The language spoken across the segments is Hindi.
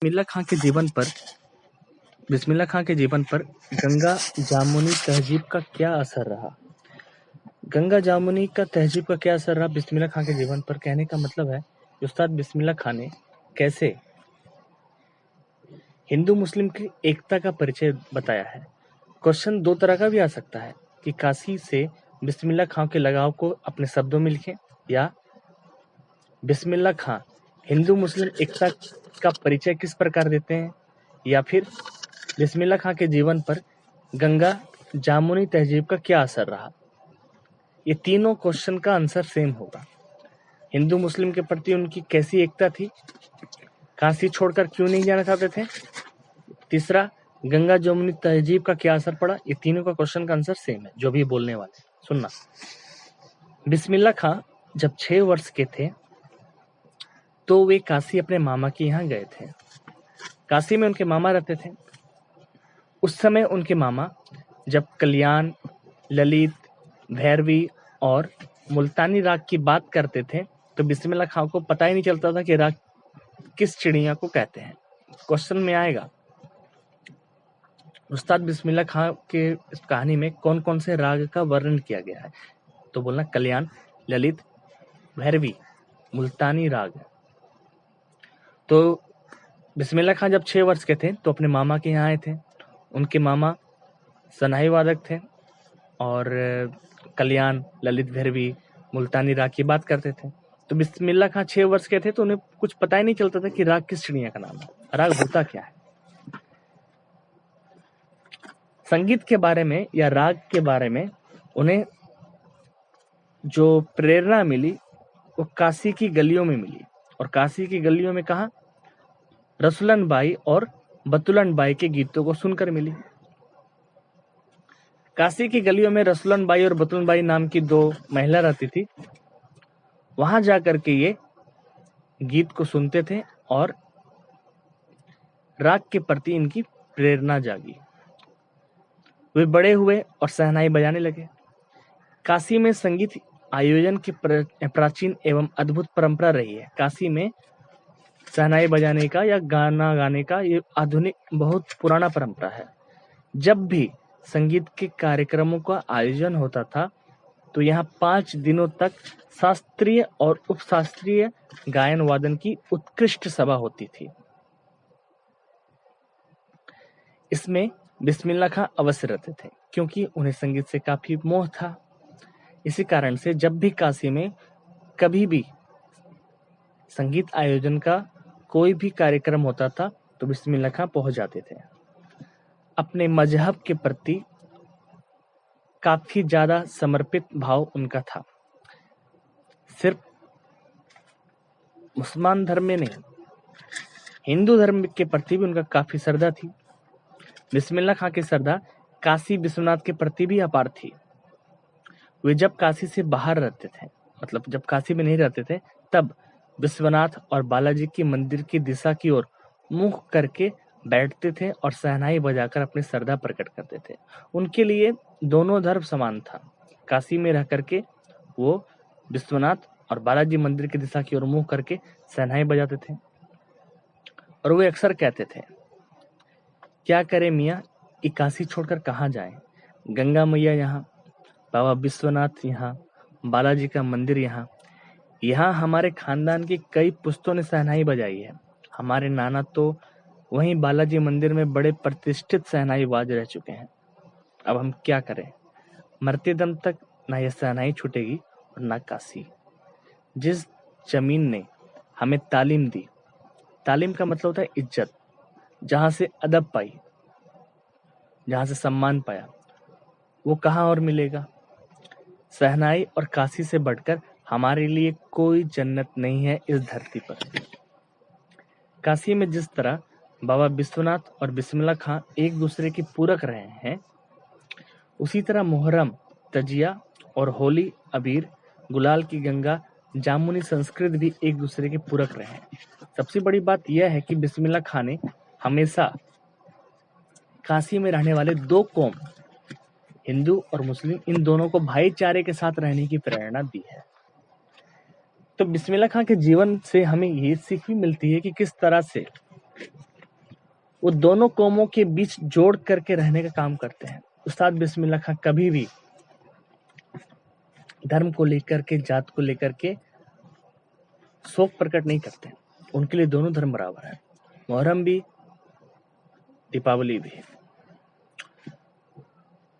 बिस्मिल्लाह खां के जीवन पर गंगा जामुनी तहजीब का क्या असर रहा? गंगा जामुनी का तहजीब का क्या असर रहा बिस्मिल्लाह खां के जीवन पर? कहने का मतलब है उस्ताद बिस्मिल्लाह खां ने कैसे हिंदू मुस्लिम की एकता का परिचय बताया है। क्वेश्चन दो तरह का भी आ सकता है कि काशी से बिस्मिल्लाह खां के लगाव को अपने शब्दों में लिखें, या बिस्मिल्लाह खां हिंदू मुस्लिम एकता का परिचय किस प्रकार देते हैं, या फिर बिस्मिल्लाह खां के जीवन पर गंगा जामुनी तहजीब का क्या असर रहा। ये तीनों क्वेश्चन का आंसर सेम होगा। हिंदू मुस्लिम के प्रति उनकी कैसी एकता थी, काशी छोड़कर क्यों नहीं जाना चाहते थे, तीसरा गंगा जमुनी तहजीब का क्या असर पड़ा। ये तीनों का क्वेश्चन का आंसर सेम है, जो भी बोलने वाले सुनना। बिस्मिल्लाह खां जब 6 वर्ष के थे तो वे काशी अपने मामा के यहाँ गए थे। काशी में उनके मामा रहते थे। उस समय उनके मामा जब कल्याण, ललित, भैरवी और मुल्तानी राग की बात करते थे तो बिस्मिल्लाह खां को पता ही नहीं चलता था कि राग किस चिड़िया को कहते हैं। क्वेश्चन में आएगा उस्ताद बिस्मिल्लाह खां के इस कहानी में कौन कौन से राग का वर्णन किया गया है, तो बोलना कल्याण, ललित, भैरवी, मुल्तानी राग। तो बिस्मिल्लाह खां जब 6 वर्ष के थे तो अपने मामा के यहाँ आए थे। उनके मामा सनाई वादक थे और कल्याण, ललित, भैरवी, मुल्तानी राग की बात करते थे। तो बिस्मिल्लाह खां 6 वर्ष के थे तो उन्हें कुछ पता ही नहीं चलता था कि राग किस चिड़िया का नाम है, राग होता क्या है। संगीत के बारे में या राग के बारे में उन्हें जो प्रेरणा मिली वो काशी की गलियों में मिली। और काशी की गलियों में कहा, रसुलन बाई और बतुलन बाई के गीतों को सुनकर मिली। काशी की गलियों में रसुलन बाई और बतुलन बाई नाम की 2 महिला रहती थी। वहां जाकर के ये गीत को सुनते थे और राग के प्रति इनकी प्रेरणा जागी। वे बड़े हुए और शहनाई बजाने लगे। काशी में संगीत आयोजन की प्राचीन एवं अद्भुत परंपरा रही है। काशी में शहनाई बजाने का या गाना गाने का ये आधुनिक बहुत पुराना परंपरा है। जब भी संगीत के कार्यक्रमों का आयोजन होता था तो यहाँ 5 दिनों तक शास्त्रीय और उपशास्त्रीय गायन वादन की उत्कृष्ट सभा होती थी। इसमें बिस्मिल्लाह खां अवश्य रहते थे क्योंकि उन्हें संगीत से काफी मोह था। इसी कारण से जब भी काशी में कभी भी संगीत आयोजन का कोई भी कार्यक्रम होता था तो बिस्मिल्लाह खां पहुंच जाते थे। अपने मजहब के प्रति काफी ज्यादा समर्पित भाव उनका था। सिर्फ मुसलमान धर्म में नहीं, हिंदू धर्म के प्रति भी उनका काफी श्रद्धा थी। बिस्मिल्लाह खां की श्रद्धा काशी विश्वनाथ के प्रति भी अपार थी। वे जब काशी से बाहर रहते थे, मतलब जब काशी में नहीं रहते थे, तब विश्वनाथ और बालाजी की मंदिर की दिशा की ओर मुख करके बैठते थे और शहनाई बजाकर अपनी श्रद्धा प्रकट करते थे। उनके लिए दोनों धर्म समान था। काशी में रह करके वो विश्वनाथ और बालाजी मंदिर की दिशा की ओर मुंह करके शहनाई बजाते थे और वे अक्सर कहते थे, क्या करे मियाँ, ये काशी छोड़कर कहाँ जाएं? गंगा मैया यहाँ, बाबा विश्वनाथ यहाँ, बालाजी का मंदिर यहाँ। यहाँ हमारे खानदान की कई पुश्तों ने शहनाई बजाई है। हमारे नाना तो वहीं बालाजी मंदिर में बड़े प्रतिष्ठित शहनाई बाज रह चुके हैं। अब हम क्या करें? मरते दम तक ना यह शहनाई छूटेगी और ना काशी। जिस जमीन ने हमें तालीम दी, तालीम का मतलब होता है इज्जत, जहां से अदब पाई, जहां से सम्मान पाया, वो कहाँ और मिलेगा? शहनाई और काशी से बढ़कर हमारे लिए कोई जन्नत नहीं है इस धरती पर। काशी में जिस तरह बाबा विश्वनाथ और बिस्मिल्लाह खां एक दूसरे के पूरक रहे हैं, उसी तरह मुहर्रम, तजिया और होली, अबीर, गुलाल की गंगा, जामुनी संस्कृत भी एक दूसरे के पूरक रहे हैं। सबसे बड़ी बात यह है कि बिस्मिल्लाह खां ने हमेशा काशी में रहने वाले 2 कौम, हिंदू और मुस्लिम, इन दोनों को भाईचारे के साथ रहने की प्रेरणा दी है। तो बिस्मिल्लाह खां के जीवन से हमें ये सीख भी मिलती है कि किस तरह से वो दोनों कौमों के बीच जोड़ करके रहने का काम करते हैं। उस्ताद बिस्मिल्लाह खां कभी भी धर्म को लेकर के, जात को लेकर के शोक प्रकट नहीं करते। उनके लिए दोनों धर्म बराबर है, मुहर्रम भी, दीपावली भी।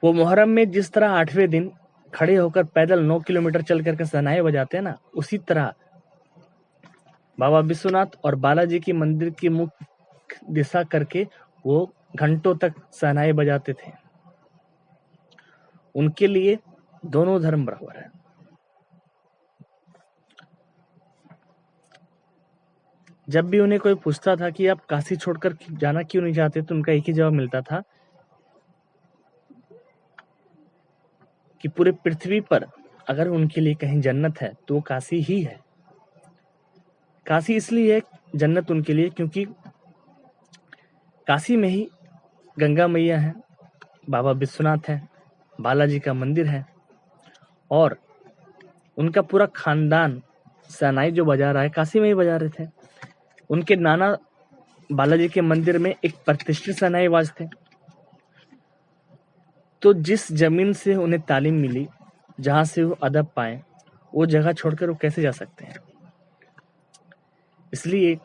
वो मुहर्रम में जिस तरह 8वें दिन खड़े होकर पैदल 9 किलोमीटर चल करके शहनाई बजाते हैं ना, उसी तरह बाबा विश्वनाथ और बालाजी की मंदिर की मुख्य दिशा करके वो घंटों तक शहनाई बजाते थे। उनके लिए दोनों धर्म बराबर है। जब भी उन्हें कोई पूछता था कि आप काशी छोड़कर जाना क्यों नहीं चाहते, तो उनका एक ही जवाब मिलता था कि पूरे पृथ्वी पर अगर उनके लिए कहीं जन्नत है तो वो काशी ही है। काशी इसलिए है जन्नत उनके लिए क्योंकि काशी में ही गंगा मैया है, बाबा विश्वनाथ है, बालाजी का मंदिर है, और उनका पूरा खानदान शहनाई जो बजा रहा है काशी में ही बजा रहे थे। उनके नाना बालाजी के मंदिर में एक प्रतिष्ठित शहनाई बाज थे। तो जिस जमीन से उन्हें तालीम मिली, जहां से वो अदब पाए, वो जगह छोड़कर वो कैसे जा सकते हैं। इसलिए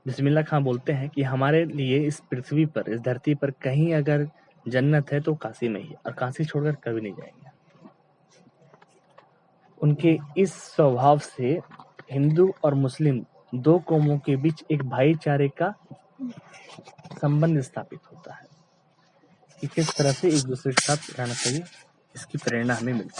बिस्मिल्लाह खां बोलते हैं कि हमारे लिए इस पृथ्वी पर, इस धरती पर कहीं अगर जन्नत है तो काशी में ही, और काशी छोड़कर कभी नहीं जाएंगे। उनके इस स्वभाव से हिंदू और मुस्लिम दो कौमों के बीच एक भाईचारे का संबंध स्थापित होता है कि किस तरह से एक दूसरे के साथ रहना चाहिए। इसकी प्रेरणा हमें मिलती है।